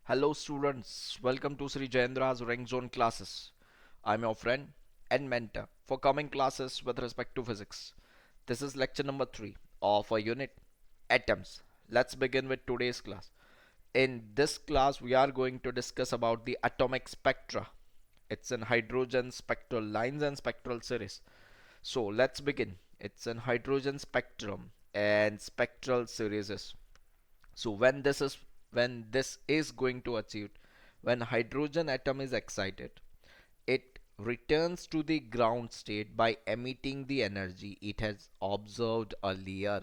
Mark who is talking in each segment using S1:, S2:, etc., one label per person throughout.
S1: Hello students, welcome to Sri Jayendra's Rank Zone classes. I'm your friend and mentor for coming classes with respect to physics. This is lecture number 3 of our unit Atoms. Let's begin with today's class. In this class we are going to discuss about the atomic spectra. It's in hydrogen spectral lines and spectral series. So let's begin. It's in hydrogen spectrum and spectral series. So when this is going to achieve, when hydrogen atom is excited, it returns to the ground state by emitting the energy it has observed earlier.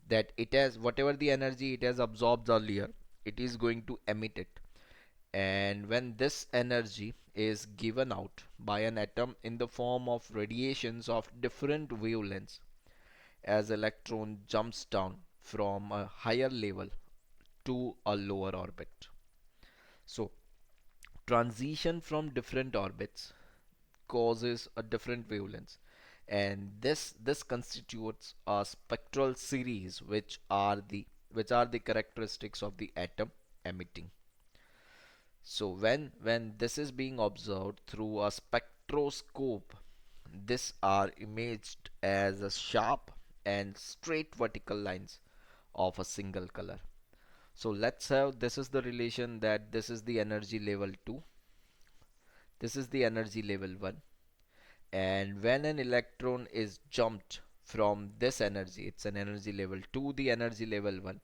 S1: That it has whatever the energy it has absorbed earlier, it is going to emit it. And when this energy is given out by an atom in the form of radiations of different wavelengths, as electron jumps down from a higher level to a lower orbit. So, transition from different orbits causes a different wavelengths, and this constitutes a spectral series which are the characteristics of the atom emitting. So when this is being observed through a spectroscope, these are imaged as a sharp and straight vertical lines of a single color. So let's have, this is the relation, that this is the energy level 2, this is the energy level 1, and when an electron is jumped from this energy, it's an energy level 2, the energy level 1,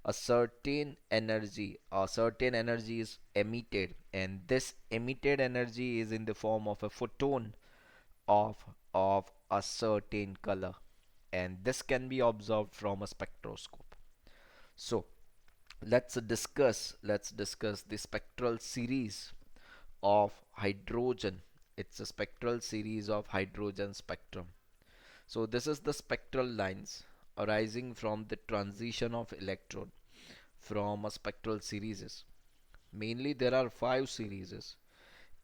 S1: a certain energy is emitted, and this emitted energy is in the form of a photon of of a certain color, and this can be observed from a spectroscope. So let's discuss the spectral series of hydrogen. It's a spectral series of hydrogen spectrum. So this is the spectral lines arising from the transition of electron from a spectral series. Mainly there are 5 series,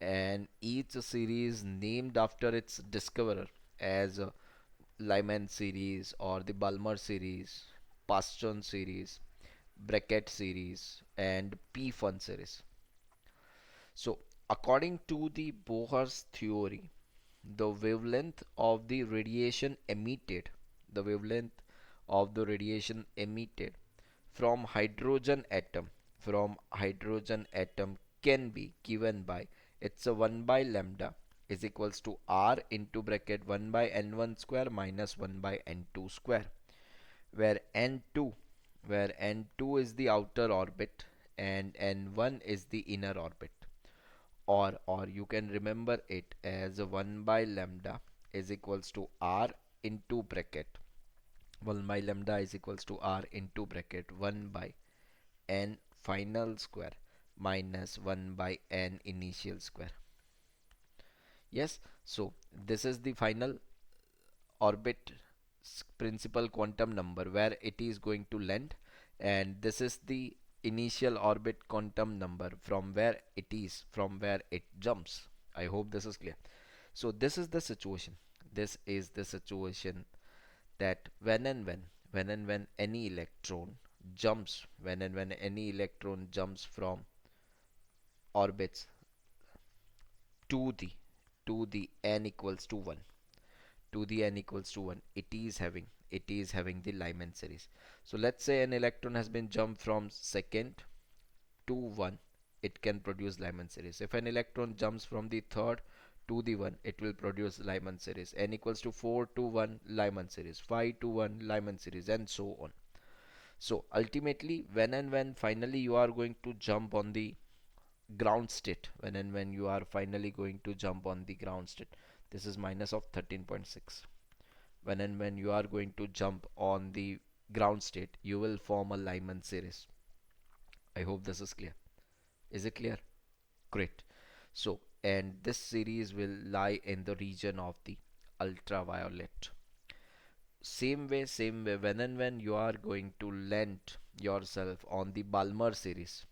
S1: and each series named after its discoverer, as Lyman series or the Balmer series, Paston series, Brackett series, and P-Fun series. So, according to the Bohr's theory, the wavelength of the radiation emitted, the wavelength of the radiation emitted from hydrogen atom can be given by, it's a 1 by lambda is equals to r into bracket 1 by n1 square minus 1 by n2 square, where n2 where n2 is the outer orbit and n1 is the inner orbit. Or you can remember it as a 1 by lambda is equals to r into bracket 1 by lambda is equals to r into bracket 1 by n final square minus 1 by n initial square. Yes, so this is the final orbit principal quantum number where it is going to land, and this is the initial orbit quantum number from where it jumps. I hope this is clear. So this is the situation that when any electron jumps from orbits to the to the n equals to 1 to the n equals to 1, it is having the Lyman series. So let's say an electron has been jumped from second to 1, it can produce Lyman series. If an electron jumps from the third to the 1, it will produce Lyman series. N equals to 4 to 1, Lyman series. 5 to 1, Lyman series, and so on. So ultimately, when finally you are going to jump on the ground state, when you are finally going to jump on the ground state, this is minus of 13.6. When you are going to jump on the ground state, you will form a Lyman series. I hope this is clear. Is it clear? Great. So, and this series will lie in the region of the ultraviolet. Same way, when you are going to land yourself on the Balmer series,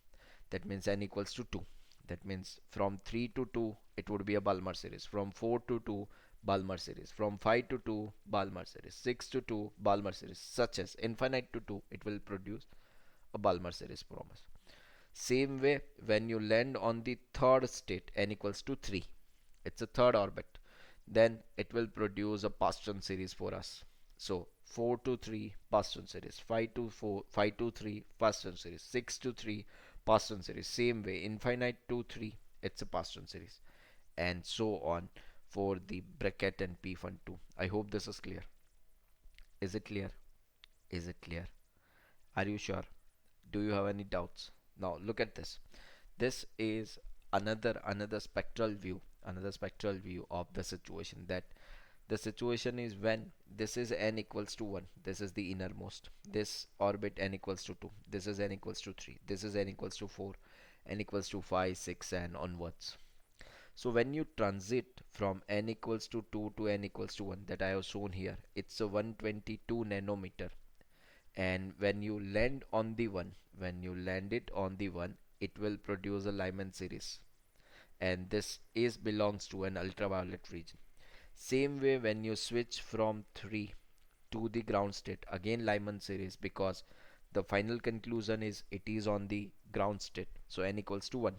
S1: that means n equals to 2. That means from 3 to 2, it would be a Balmer series. From 4 to 2, Balmer series. From 5 to 2, Balmer series. 6 to 2, Balmer series. Such as infinite to 2, it will produce a Balmer series from us. Same way, when you land on the third state, n equals to 3, it's a third orbit, then it will produce a Paston series for us. So 4 to 3 Paston series, 5 to 4, 5 to 3 Paston series, 6 to 3 Paston series. Same way, infinite to 3, it's a Paston series, and so on for the bracket and p fund too. I hope this is clear. Is it clear? Is it clear? Are you sure? Do you have any doubts? Now look at this. This is another spectral view, another spectral view of the situation. That the situation is when this is n equals to 1, this is the innermost, this orbit n equals to 2, this is n equals to 3, this is n equals to 4, n equals to 5, 6 and onwards. So when you transit from n equals to 2 to n equals to 1, that I have shown here, it's a 122 nanometer. And when you land on the one, when you land it on the one, it will produce a Lyman series, and this is belongs to an ultraviolet region. Same way, when you switch from 3 to the ground state, again Lyman series, because the final conclusion is it is on the ground state, so n equals to 1.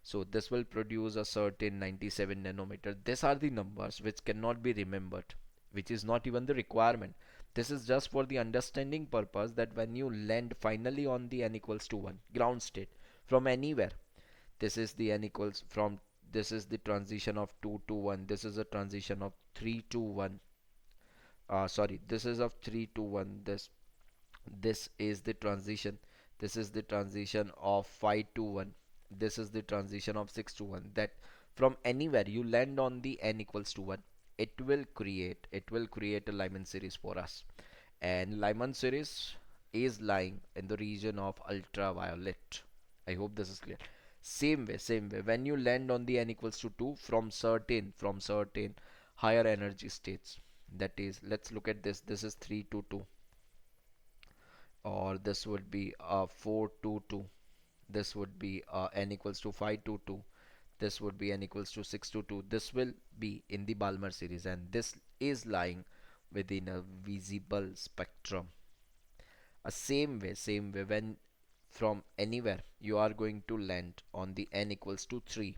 S1: So this will produce a certain 97 nanometer. These are the numbers which cannot be remembered, which is not even the requirement. This is just for the understanding purpose, that when you land finally on the n equals to 1 ground state from anywhere, this is the n equals from, this is the transition of 2 to 1, this is a transition of 3 to 1, sorry, this is of 3 to 1, this is the transition, this is the transition of 5 to 1, this is the transition of 6 to 1, that from anywhere you land on the n equals to 1, it will create a Lyman series for us. And Lyman series is lying in the region of ultraviolet. I hope this is clear. Same way, when you land on the n equals to 2 from certain higher energy states, that is, let's look at this, this is 3 to 2, or this would be 4 to 2, this would be n equals to 5 to 2, this would be n equals to 6 to 2, this will be in the Balmer series, and this is lying within a visible spectrum. Same way, when from anywhere you are going to land on the n equals to 3,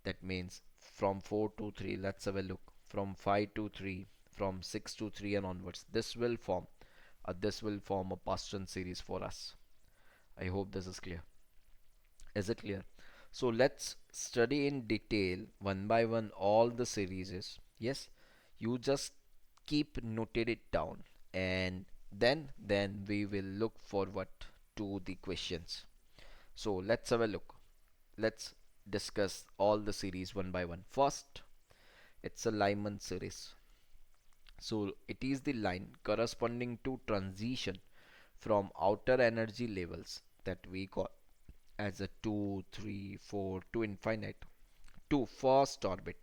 S1: that means from 4 to 3, let's have a look, from 5 to 3, from 6 to 3 and onwards, this will form a Paston series for us. I hope this is clear. Is it clear? So let's study in detail one by one all the series. Yes, you just keep noted it down, and then we will look forward to the questions. So let's have a look. Let's discuss all the series one by one. First, it's a Lyman series. So it is the line corresponding to transition from outer energy levels that we call as a 2, 3, 4 to infinite to first orbit.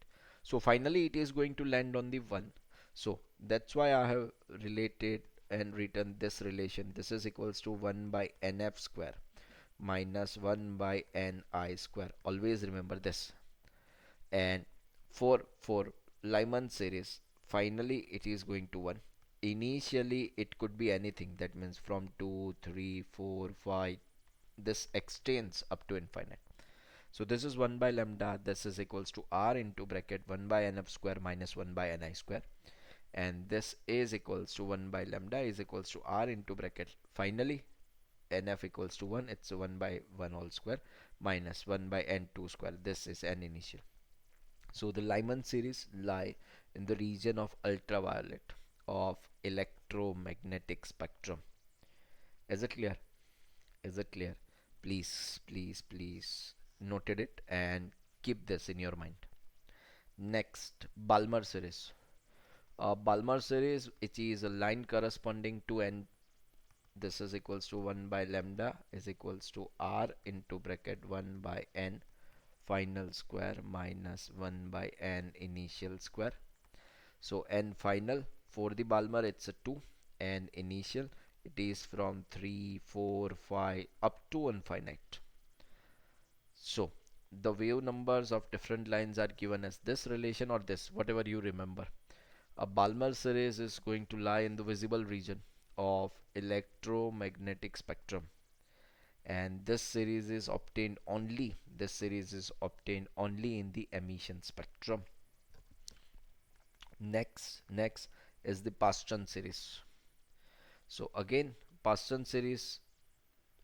S1: So finally it is going to land on the 1. So that's why I have related and written this relation. This is equals to 1 by nf square minus 1 by ni square. Always remember this. And for Lyman series, finally it is going to 1. Initially it could be anything, that means from 2, 3, 4, 5, this extends up to infinite. So this is 1 by lambda, this is equals to r into bracket 1 by nf square minus 1 by ni square, and this is equals to 1 by lambda is equals to r into bracket, finally nf equals to 1, it's 1 by 1 whole square minus 1 by n2 square, this is n initial. So the Lyman series lie in the region of ultraviolet of electromagnetic spectrum. Is it clear? Is it clear? Please noted it and keep this in your mind. Next, Balmer series. Balmer series, it is a line corresponding to n. This is equals to 1 by lambda is equals to r into bracket 1 by n final square minus 1 by n initial square. So n final for the Balmer, it's a 2, and initial it is from 3, 4, 5 up to infinite. So the wave numbers of different lines are given as this relation or this, whatever you remember. A Balmer series is going to lie in the visible region of electromagnetic spectrum, and this series is obtained only in the emission spectrum. Next is the Paston series. So again, Paston series,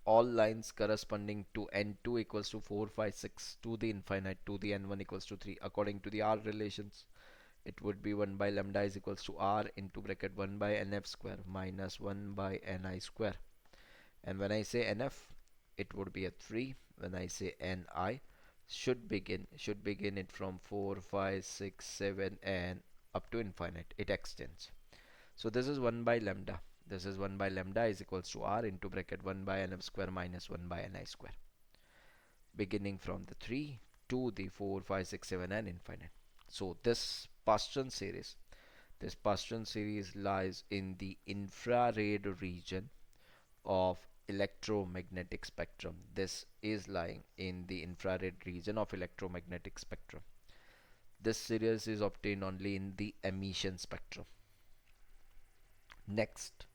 S1: all lines corresponding to n2 equals to 4 5 6 to the infinite to the n1 equals to 3 according to the r relations. It would be 1 by lambda is equals to r into bracket 1 by nf square minus 1 by ni square. And when I say nf, it would be a 3. When I say ni, should begin it from 4 5 6 7 and up to infinite. It extends. So this is 1 by lambda. This is 1 by lambda is equals to r into bracket 1 by nf square minus 1 by ni square. Beginning from the 3 to the 4, 5, 6, 7 and infinite. So this Paston series lies in the infrared region of electromagnetic spectrum. This is lying in the infrared region of electromagnetic spectrum. This series is obtained only in the emission spectrum. Next,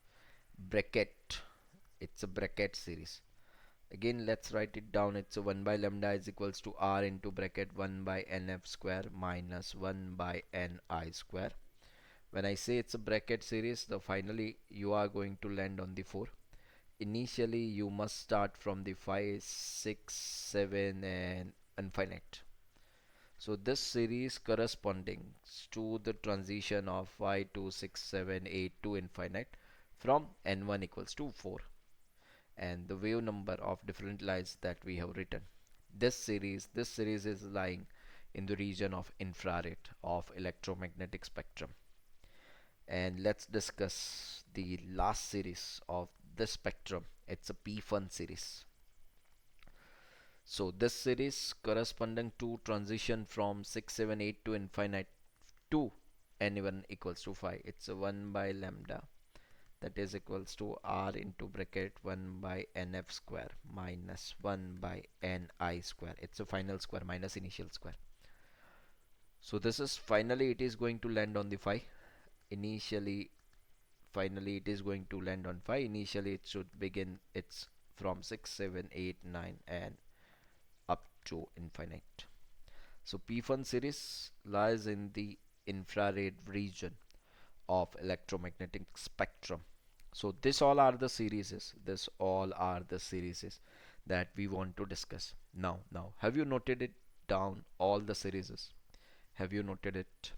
S1: bracket. It's a bracket series. Again, let's write it down. It's a 1 by lambda is equals to r into bracket 1 by nf square minus 1 by ni square. When I say it's a bracket series, the finally you are going to land on the 4. Initially, you must start from the 5, 6, 7 and infinite. So this series corresponding to the transition of 5 to 6, 7, 8 to infinite from n1 equals to 4, and the wave number of different lines that we have written. This series is lying in the region of infrared of electromagnetic spectrum. And let's discuss the last series of this spectrum. It's a P-fun series. So this series corresponding to transition from 6, 7, 8 to infinite to n1 equals to 5. It's a 1 by lambda that is equals to r into bracket 1 by nf square minus 1 by ni square. It's a final square minus initial square. So this is finally it is going to land on the 5. Initially, finally it is going to land on 5. Initially it should begin it's from 6, 7, 8, 9 and up to infinite. So P-fun series lies in the infrared region of electromagnetic spectrum. So this all are the series that we want to discuss. Now have you noted it down, all the series? Have you noted it?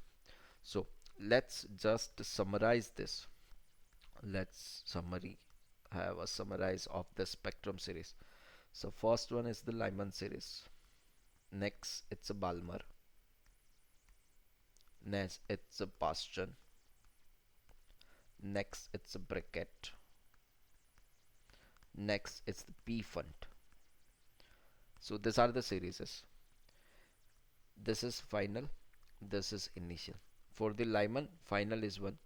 S1: So let's just summarize this. Let's summary have a summarize of the spectrum series. So first one is the Lyman series. Next it's a Balmer. Next it's a Bastian. Next it's a Bracket. Next it's the P fund. So these are the series. This is final, this is initial. For the Lyman, final is 1.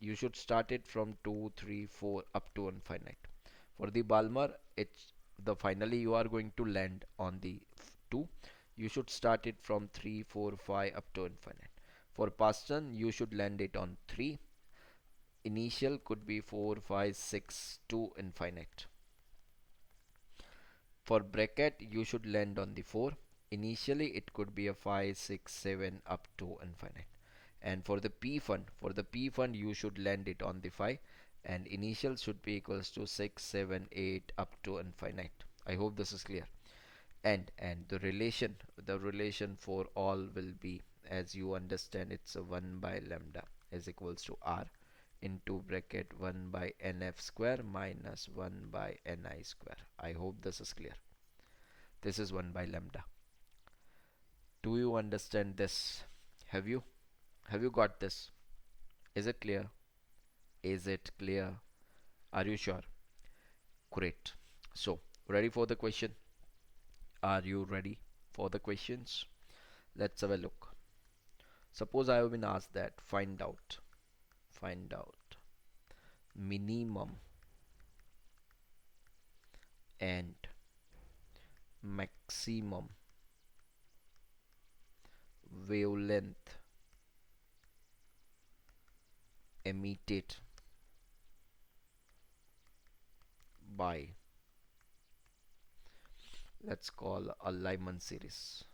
S1: You should start it from 2, 3, 4 up to infinite. For the Balmer, it's the finally you are going to land on the 2. You should start it from 3, 4, 5 up to infinite. For Paston, you should land it on 3. Initial could be 4, 5, 6 to infinite. For Bracket, you should land on the 4. Initially, it could be a 5, 6, 7 up to infinite. And for the P fund you should land it on the 5, and initial should be equals to 6, 7, 8 up to infinite. I hope this is clear. And the relation for all will be, as you understand, it's a 1 by lambda is equals to r into bracket 1 by nf square minus 1 by ni square. I hope this is clear. This is 1 by lambda. Do you understand this? Have you got this? Is it clear? Is it clear? Are you sure? Great. So, ready for the question? Are you ready for the questions? Let's have a look. Suppose I have been asked that find out minimum and maximum wavelength emitted by let's call a Lyman series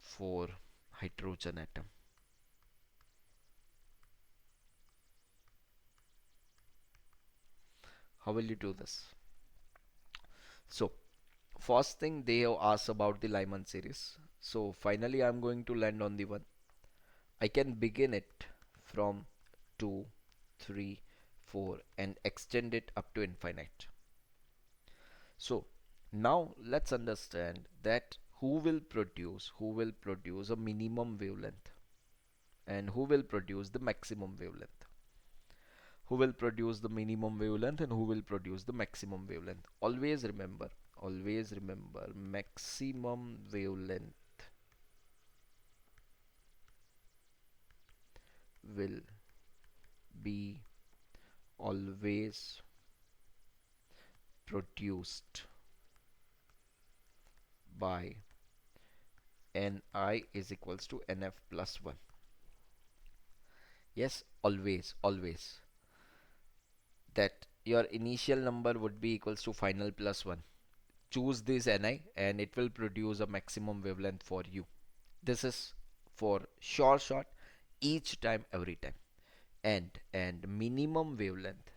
S1: for hydrogen atom. How will you do this? So first thing they have asked about the Lyman series. So finally I'm going to land on the one. I can begin it from 2, 3, 4 and extend it up to infinite. So now let's understand that who will produce a minimum wavelength and who will produce the maximum wavelength. Who will produce the minimum wavelength and who will produce the maximum wavelength. Always remember maximum wavelength will be always produced by Ni is equals to Nf plus 1. Yes, always. That your initial number would be equals to final plus 1. Choose this Ni and it will produce a maximum wavelength for you. This is for sure shot each time, every time. And minimum wavelength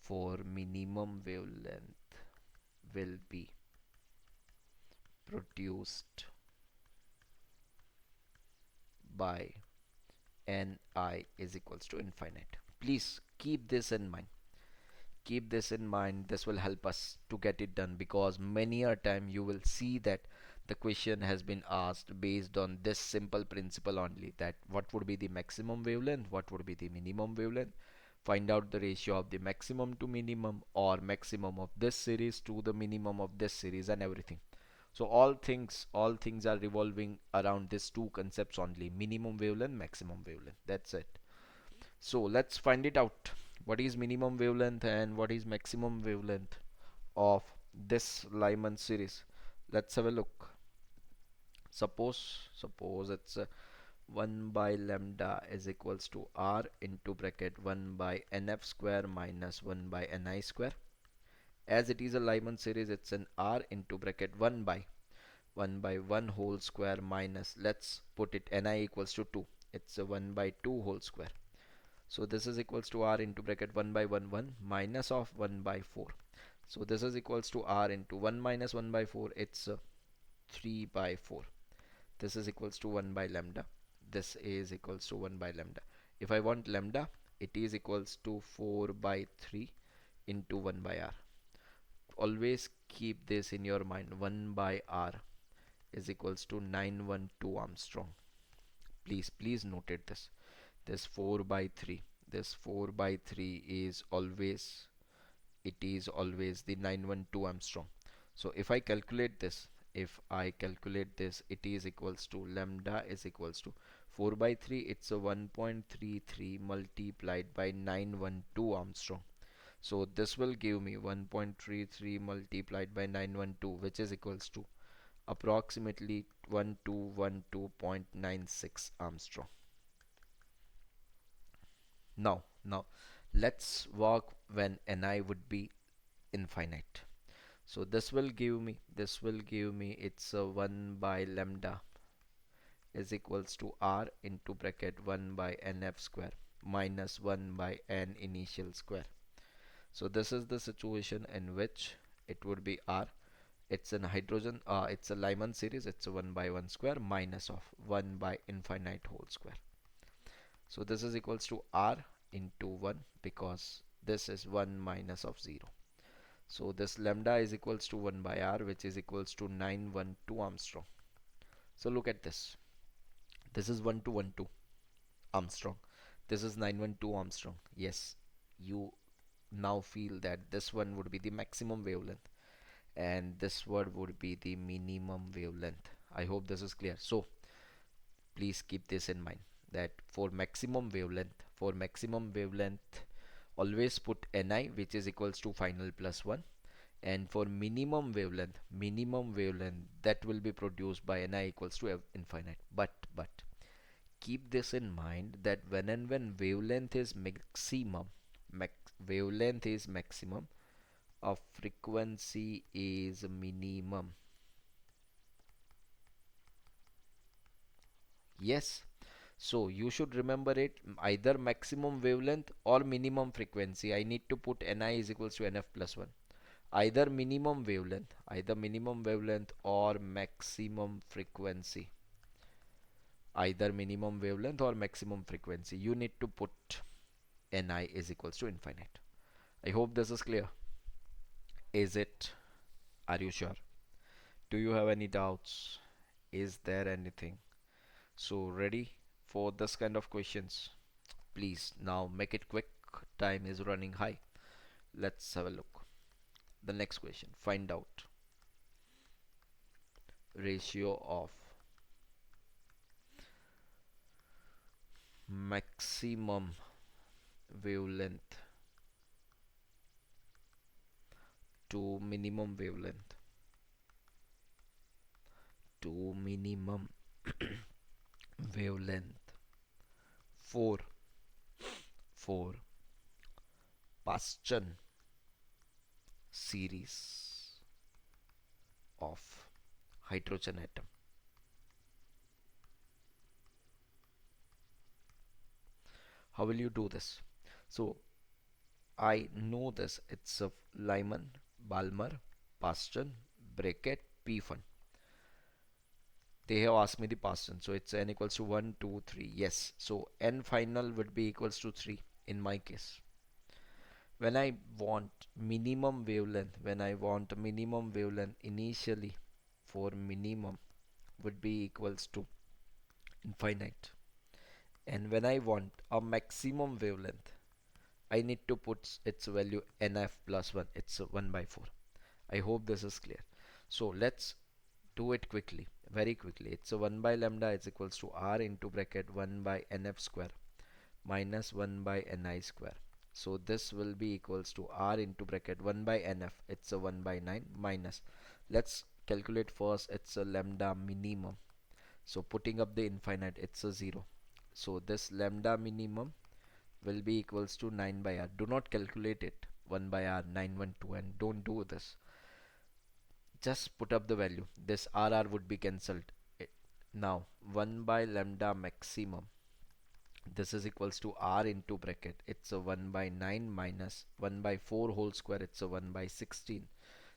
S1: for minimum wavelength will be produced by Ni is equals to infinite. Please keep this in mind. Keep this in mind. This will help us to get it done, because many a time you will see that the question has been asked based on this simple principle only, that what would be the maximum wavelength, what would be the minimum wavelength, find out the ratio of the maximum to minimum, or maximum of this series to the minimum of this series, and everything. So all things are revolving around these two concepts only: minimum wavelength, maximum wavelength. That's it. So let's find it out. What is minimum wavelength and what is maximum wavelength of this Lyman series? Let's have a look. Suppose it's 1 by lambda is equals to r into bracket 1 by nf square minus 1 by ni square. As it is a Lyman series, it's an r into bracket 1 by 1 whole square minus, let's put it ni equals to 2. It's a 1 by 2 whole square. So this is equals to r into bracket 1 by 1 1 minus of 1 by 4. So this is equals to r into 1 minus 1 by 4. It's 3 by 4. This is equals to 1 by lambda. This is equals to 1 by lambda. If I want lambda, it is equals to 4 by 3 into 1 by r. Always keep this in your mind. 1 by r is equals to 912 Armstrong. Please notate this. This 4 by 3. This 4 by 3 is always, it is always the 912 Armstrong. So if I calculate this, it is equals to lambda is equals to 4 by 3. It's a 1.33 multiplied by 912 Armstrong. So this will give me 1.33 multiplied by 912, which is equals to approximately 1212.96 Armstrong. Now let's work when Ni would be infinite. So this will give me it's a 1 by lambda is equals to r into bracket 1 by nf square minus 1 by n initial square. So this is the situation in which it would be r. It's an hydrogen, it's a Lyman series, it's a 1 by 1 square minus of 1 by infinite whole square. So this is equals to r into 1, because this is 1 minus of 0. So this lambda is equals to 1 by r, which is equals to 912 Armstrong. So look at this. This is 1212 Armstrong. This is 912 Armstrong. Yes, you now feel that this one would be the maximum wavelength and this one would be the minimum wavelength. I hope this is clear. So please keep this in mind, that for maximum wavelength always put Ni, which is equals to final plus 1, and for minimum wavelength that will be produced by Ni equals to infinite. But keep this in mind that when and when wavelength is maximum, wavelength is maximum, a frequency is minimum. Yes, so you should remember it, either maximum wavelength or minimum frequency. I need to put Ni is equals to Nf plus 1. Either minimum wavelength or maximum frequency. Either minimum wavelength or maximum frequency. You need to put Ni is equals to infinite. I hope this is clear. Is it? Are you sure? Do you have any doubts? Is there anything? So ready for this kind of questions? Please now make it quick. Time is running high. Let's have a look. The next question. Find out ratio of maximum wavelength to minimum wavelength to minimum wavelength for for Paston series of hydrogen atom. How will you do this? So I know this. It's a Lyman, Balmer, Paston, bracket, P fund. They have asked me the Paston. So it's n equals to 1, 2, 3. Yes. So n final would be equals to 3 in my case. When I want minimum wavelength initially for minimum would be equals to infinite. And when I want a maximum wavelength, I need to put its value nf plus 1. It's 1 by 4. I hope this is clear. So let's do it quickly, very quickly. It's a 1 by lambda is equals to r into bracket 1 by nf square minus 1 by ni square. So this will be equals to r into bracket 1 by nf. It's a 1 by 9 minus. Let's calculate first. It's a lambda minimum. So putting up the infinite, it's a 0. So this lambda minimum will be equals to 9 by r. Do not calculate it 1 by r 912 and don't do this. Just put up the value. This rr would be cancelled. Now 1 by lambda maximum, this is equals to r into bracket, it's a 1 by 9 minus 1 by 4 whole square, it's a 1 by 16.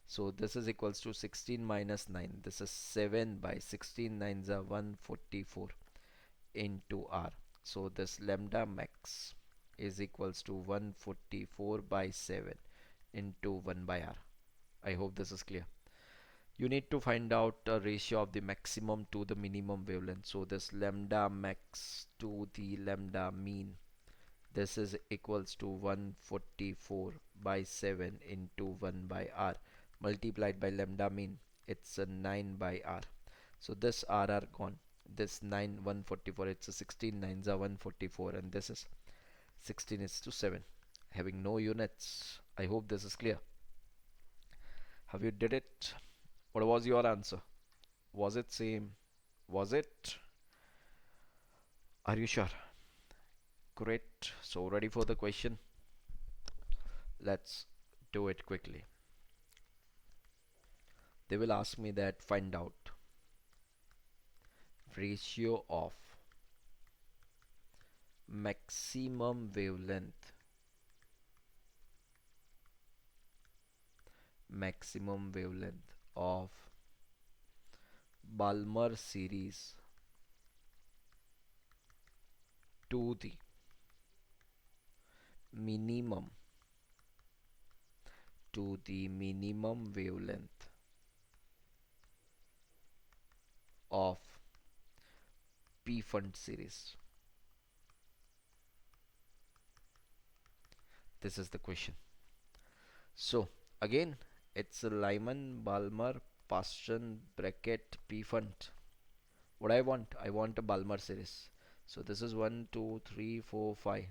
S1: So this is equals to 16 minus 9, this is 7 by 16, 9s are 144 into r. So this lambda max is equals to 144 by 7 into 1 by r. I hope this is clear. You need to find out a ratio of the maximum to the minimum wavelength. So this lambda max to the lambda mean, this is equals to 144 by 7 into 1 by r multiplied by lambda mean, it's a 9 by r. So this r are gone. This 9 144, it's a 16, 9s are 144 and this is 16 is to 7, having no units. I hope this is clear. Have you did it? What was your answer? Was it same? Was it? Are you sure? Great. So ready for the question? Let's do it quickly. They will ask me that find out ratio of maximum wavelength of Balmer series to the minimum wavelength of P fund series. This is the question. So again, it's a Lyman, Balmer, Paston, bracket, P fund. What I want a Balmer series. So this is 1, 2, 3, 4, 5.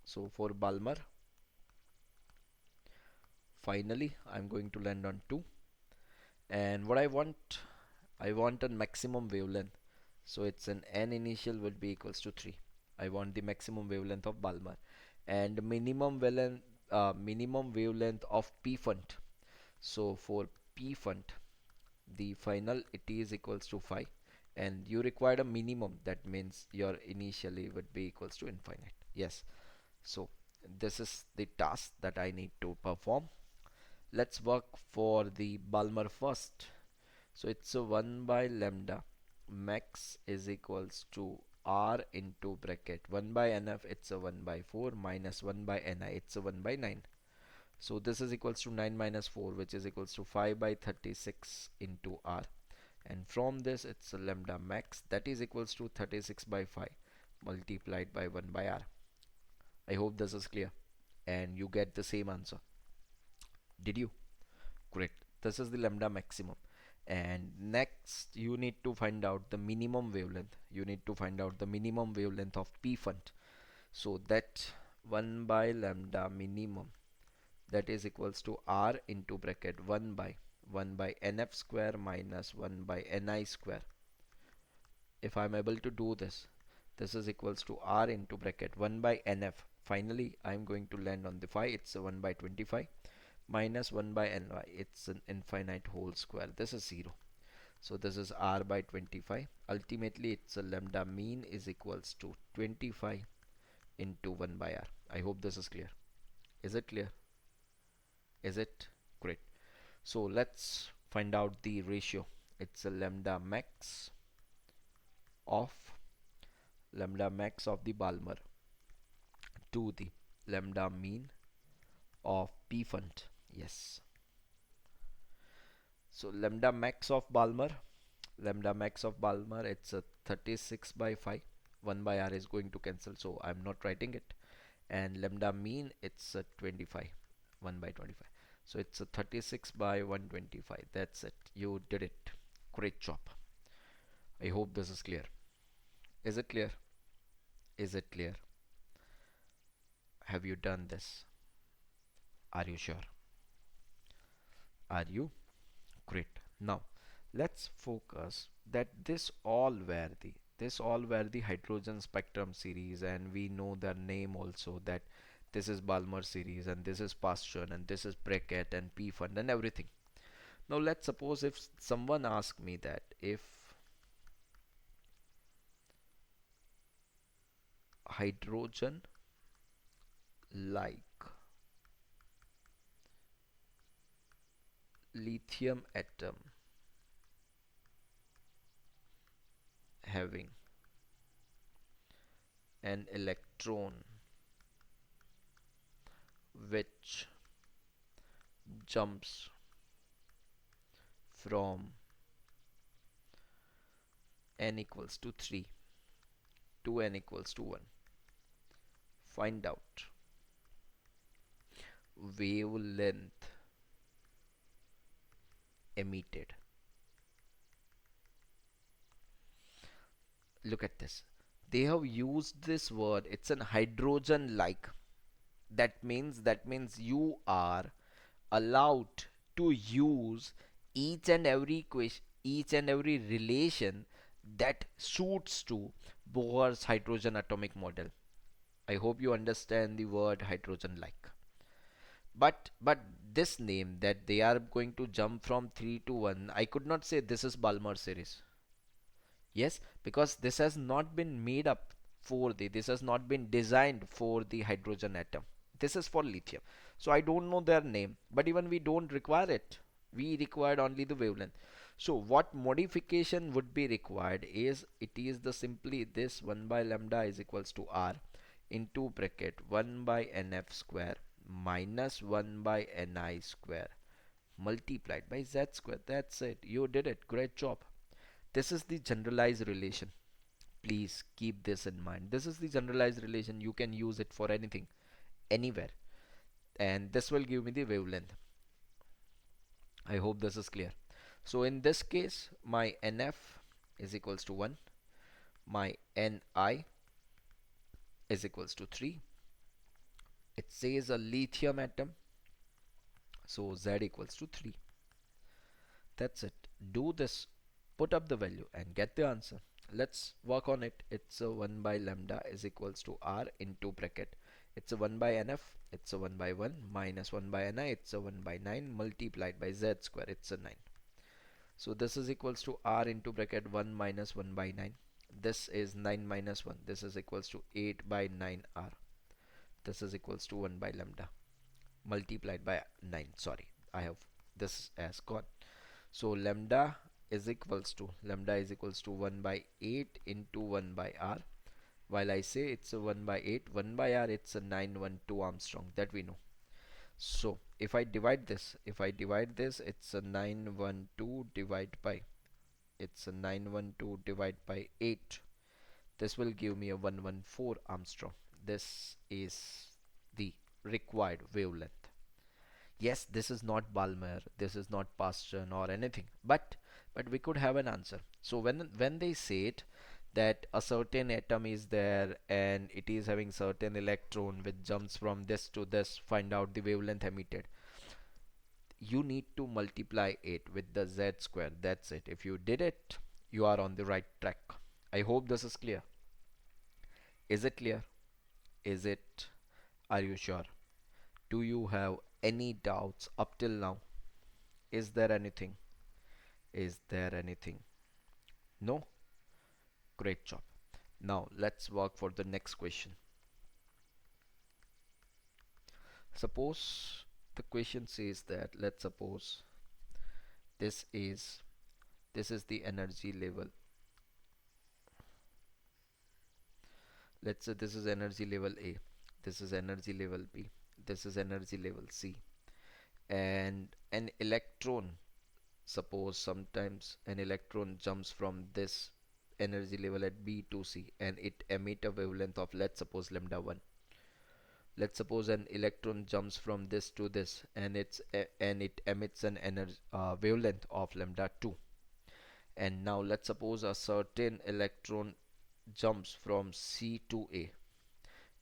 S1: So for Balmer, finally I'm going to land on 2. And what I want a maximum wavelength. So it's an n initial would be equals to 3. I want the maximum wavelength of Balmer and minimum wavelength of P font. So for P font, the final it is equals to 5, and you required a minimum, that means your initially would be equals to infinite. Yes, so this is the task that I need to perform. Let's work for the Balmer first. So it's a 1 by lambda max is equals to r into bracket 1 by nf, it's a 1 by 4 minus 1 by ni, it's a 1 by 9. So this is equals to 9 minus 4, which is equals to 5 by 36 into r. And from this it's a lambda max, that is equals to 36 by 5 multiplied by 1 by r. I hope this is clear and you get the same answer. Did you? Great. This is the lambda maximum. And next you need to find out the minimum wavelength. You need to find out the minimum wavelength of P font. So that 1 by lambda minimum, that is equals to r into bracket 1 by nf square minus 1 by ni square. If I'm able to do this, this is equals to r into bracket 1 by nf. Finally, I'm going to land on the 5. It's a 1 by 25 minus 1 by ny. It's an infinite whole square. This is 0. So this is r by 25. Ultimately, it's a lambda mean is equals to 25 into 1 by r. I hope this is clear. Is it clear? Is it? Great. So let's find out the ratio. It's a of lambda max of the Balmer to the lambda mean of P font. Yes. So lambda max of Balmer, it's a 36 by 5. 1 by r is going to cancel, so I'm not writing it. And lambda mean, it's a 25. 1 by 25. So it's a 36 by 125. That's it. You did it. Great job. I hope this is clear. Is it clear? Is it clear? Have you done this? Are you sure? Are you? Great. Now let's focus that this all were the hydrogen spectrum series, and we know their name also, that this is Balmer series and this is Paschen and this is Brackett and P fund and everything. Now let's suppose if someone asks me that if hydrogen like lithium atom having an electron which jumps from n equals to 3 to n equals to 1, find out wavelength emitted. Look at this. They have used this word, it's an hydrogen like. That means you are allowed to use each and every relation that suits to Bohr's hydrogen atomic model. I hope you understand the word hydrogen like. But this name that they are going to jump from 3 to 1, I could not say this is Balmer series. Yes, because this has not been made up this has not been designed for the hydrogen atom. This is for lithium. So I don't know their name, but even we don't require it. We required only the wavelength. So what modification would be required is, it is the simply this 1 by lambda is equals to r into bracket 1 by nf square minus 1 by ni square multiplied by z square. That's it. You did it. Great job. This is the generalized relation. Please keep this in mind. This is the generalized relation. You can use it for anything, anywhere. And this will give me the wavelength. I hope this is clear. So in this case, my NF is equals to 1. My Ni is equals to 3. It says a lithium atom. So Z equals to 3. That's it. Do this. Put up the value and get the answer. Let's work on it. It's a 1 by lambda is equals to r into bracket. It's a 1 by nf, it's a 1 by 1 minus 1 by ni, it's a 1 by 9 multiplied by z square, it's a 9. So this is equals to r into bracket 1 minus 1 by 9. This is 9 minus 1. This is equals to 8 by 9r. This is equals to 1 by lambda multiplied by 9. Sorry, I have this as gone. So lambda is equals to 1 by 8 into 1 by r. While I say it's a 1 by 8, 1 by r, it's a 912 Armstrong, that we know. So if I divide this, it's a 912 divide by, it's a 912 divide by 8. This will give me a 114 Armstrong. This is the required wavelength. Yes, this is not Balmer, this is not Paston or anything, but we could have an answer. So when they say it that a certain atom is there and it is having certain electron which jumps from this to this, find out the wavelength emitted. You need to multiply it with the z square. That's it. If you did it, you are on the right track. I hope this is clear. Is it clear? Is it? Are you sure? Do you have any doubts up till now? Is there anything? Is there anything? No? Great job. Now let's work for the next question. Suppose the question says that, let's suppose this is this is the energy level. Let's say this is energy level A, this is energy level B, this is energy level C, and an electron, suppose sometimes an electron jumps from this energy level at B to C and it emit a wavelength of, let's suppose, lambda 1. Let's suppose an electron jumps from this to this and it emits an energy wavelength of lambda 2. And now let's suppose a certain electron jumps from C to A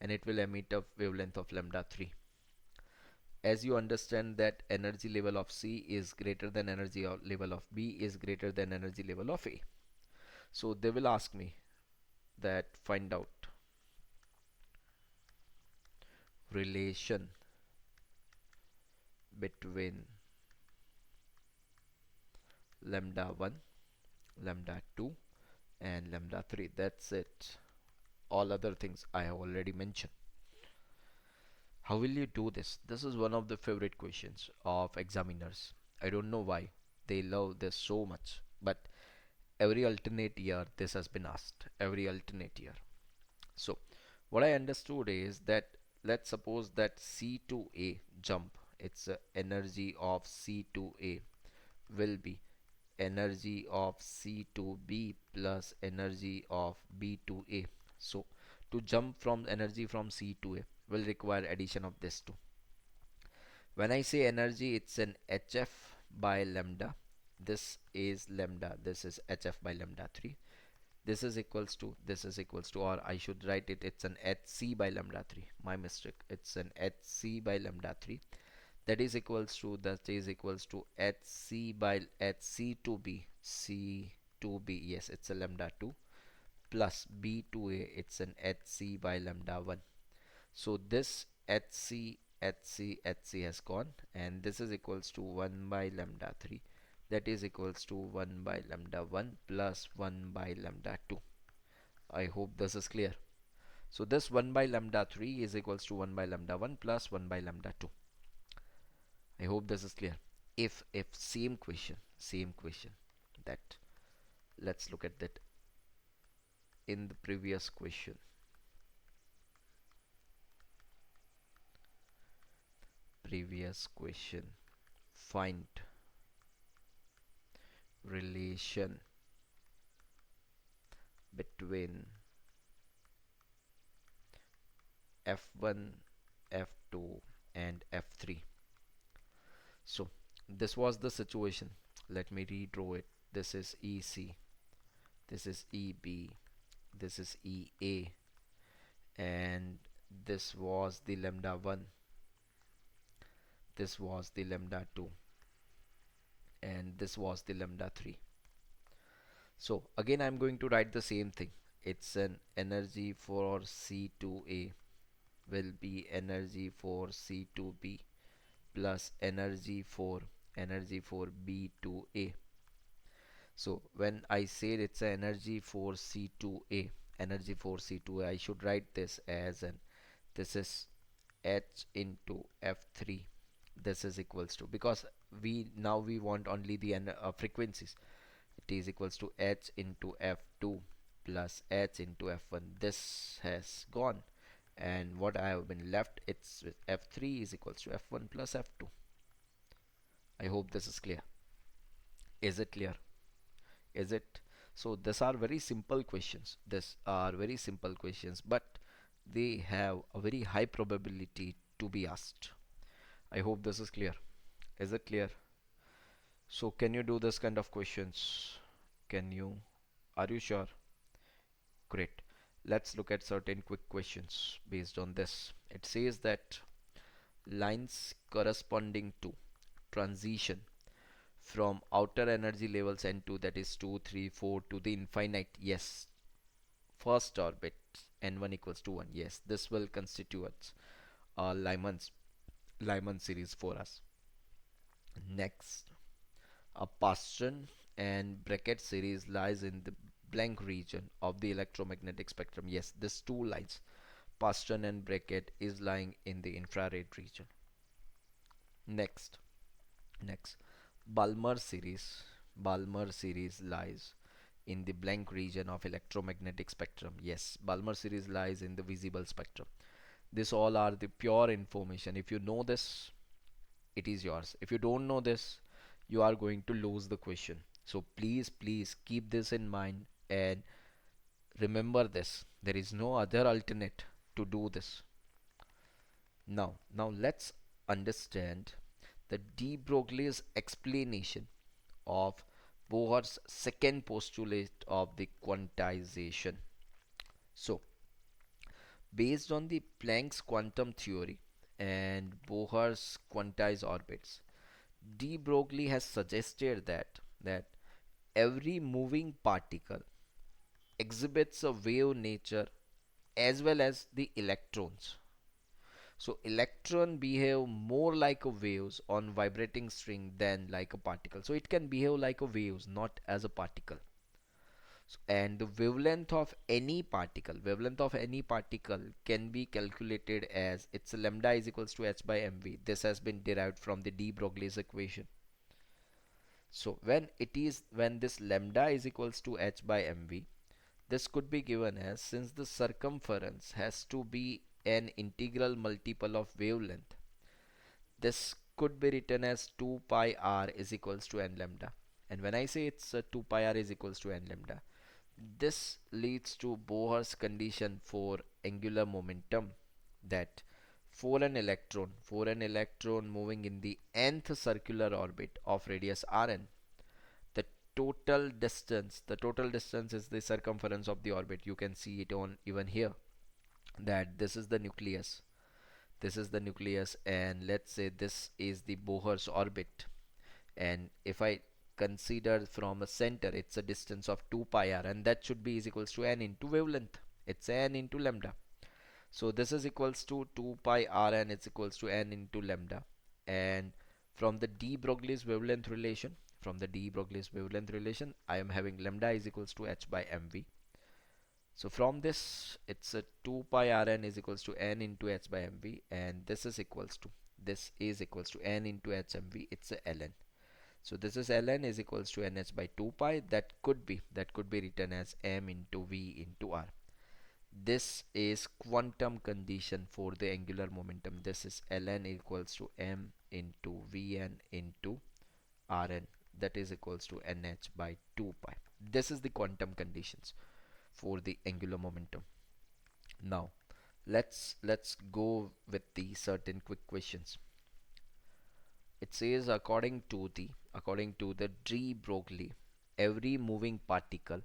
S1: and it will emit a wavelength of lambda 3. As you understand that energy level of C is greater than energy level of B is greater than energy level of A. So they will ask me that find out relation between lambda 1, lambda 2 and lambda 3. That's it. All other things I have already mentioned. How will you do this? This is one of the favorite questions of examiners. I don't know why they love this so much, but every alternate year this has been asked. Every alternate year. So what I understood is that, let's suppose that C to A jump, its energy of C to A will be energy of C to B plus energy of B to A. So to jump from energy from C to A will require addition of this two. When I say energy, it's an HF by lambda. This is lambda. This is HF by lambda 3. This is equals to, or I should write it, it's an HC by lambda 3. My mistake. It's an HC by lambda 3. That is equals to, HC by HC to B. C to B. Yes, it's a lambda 2 plus B to A. It's an HC by lambda 1. So this HC has gone, and this is equals to 1 by lambda 3. That is equals to 1 by lambda 1 plus 1 by lambda 2. I hope this is clear. So this 1 by lambda 3 is equals to 1 by lambda 1 plus 1 by lambda 2. I hope this is clear. If same question that, let's look at that in the previous question. Find relation between F1, F2 and F3. So this was the situation. Let me redraw it. This is EC, this is EB, this is EA, and this was the lambda 1, this was the lambda 2, and this was the lambda 3. So again I'm going to write the same thing. It's an energy for C2A will be energy for C2B plus energy for B2A. So when I say it's an energy for C2A, energy for C2A, I should write this as an this is H into F3. This is equals to, because we want only the frequencies. It is equals to H into F2 plus H into F1. This has gone, and what I have been left, it's with F3 is equals to F1 plus F2. I hope this is clear. Is it clear? Is it? So these are very simple questions. These are very simple questions, but they have a very high probability to be asked. I hope this is clear. Is it clear? So can you do this kind of questions? Can you? Are you sure? Great. Let's look at certain quick questions based on this. It says that lines corresponding to transition from outer energy levels N2, that is 2, 3, 4 to the infinite. Yes, first orbit N1 equals to 1. Yes, this will constitute a Lyman series for us. Next, a Paschen and bracket series lies in the blank region of the electromagnetic spectrum. Yes, these two lines, Paschen and bracket, is lying in the infrared region. Next, next, Balmer series. Balmer series lies in the blank region of electromagnetic spectrum. Yes, Balmer series lies in the visible spectrum. This all are the pure information. If you know this, it is yours. If you don't know this, you are going to lose the question. So please keep this in mind and remember this. There is no other alternate to do this. Now let's understand the de Broglie's explanation of Bohr's second postulate of the quantization. So, based on the Planck's quantum theory and Bohr's quantized orbits, de Broglie has suggested that every moving particle exhibits a wave nature as well as the electrons. So electron behave more like a waves on vibrating string than like a particle. So it can behave like a waves, not as a particle. And the wavelength of any particle can be calculated as its lambda is equals to h by mv. This has been derived from the de Broglie's equation. So when this lambda is equals to h by mv, this could be given as, since the circumference has to be an integral multiple of wavelength, this could be written as 2 pi r is equals to n lambda. And when I say it's 2 pi r is equals to n lambda, this leads to Bohr's condition for angular momentum, that for an electron moving in the nth circular orbit of radius Rn, the total distance is the circumference of the orbit. You can see it on even here, that this is the nucleus, and let's say this is the Bohr's orbit. And if I consider from a center, it's a distance of 2 pi r, and that should be is equals to n into wavelength. It's n into lambda. So this is equals to 2 pi r, and it's equals to n into lambda. And from the de Broglie's wavelength relation, I am having lambda is equals to h by mv. So from this, it's a 2 pi rn is equals to n into h by mv, and this is equals to n into h mv. It's a ln. So this is ln is equals to nh by 2 pi. That could be written as m into v into r. This is quantum condition for the angular momentum. This is ln equals to m into vn into rn. That is equals to nh by 2 pi. This is the quantum conditions for the angular momentum. Now let's go with the certain quick questions. It says, according to the de Broglie, every moving particle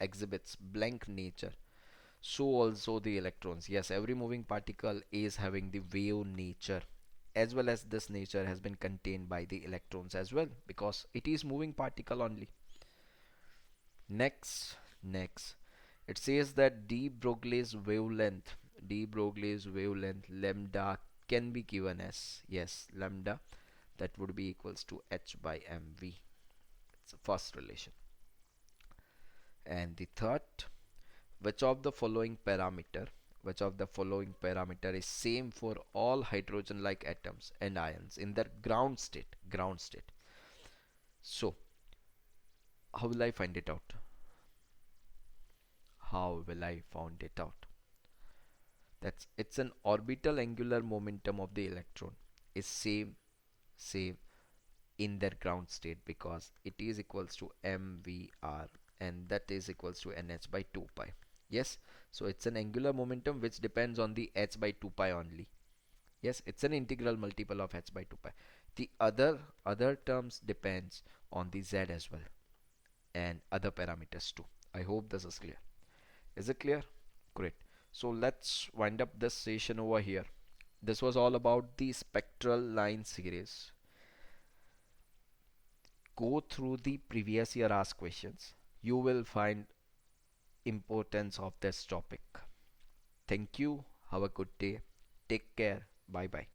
S1: exhibits blank nature. So also the electrons. Yes, every moving particle is having the wave nature, as well as this nature has been contained by the electrons as well, because it is moving particle only. Next, it says that de Broglie's wavelength lambda can be given as, yes, lambda, that would be equals to h by mv. It's the first relation. And the third, which of the following parameter, which of the following parameter is same for all hydrogen like atoms and ions in their ground state. So how will I find it out? How will I find it out? That's it's an orbital angular momentum of the electron is same in their ground state, because it is equals to mvr, and that is equals to nh by 2 pi. Yes, so it's an angular momentum which depends on the h by 2 pi only. Yes, it's an integral multiple of h by 2 pi. The other terms depends on the z as well, and other parameters too. I hope this is clear. Is it clear? Great. So let's wind up this session over here. This was all about the spectral line series. Go through the previous year asked questions. You will find importance of this topic. Thank you. Have a good day. Take care. Bye bye.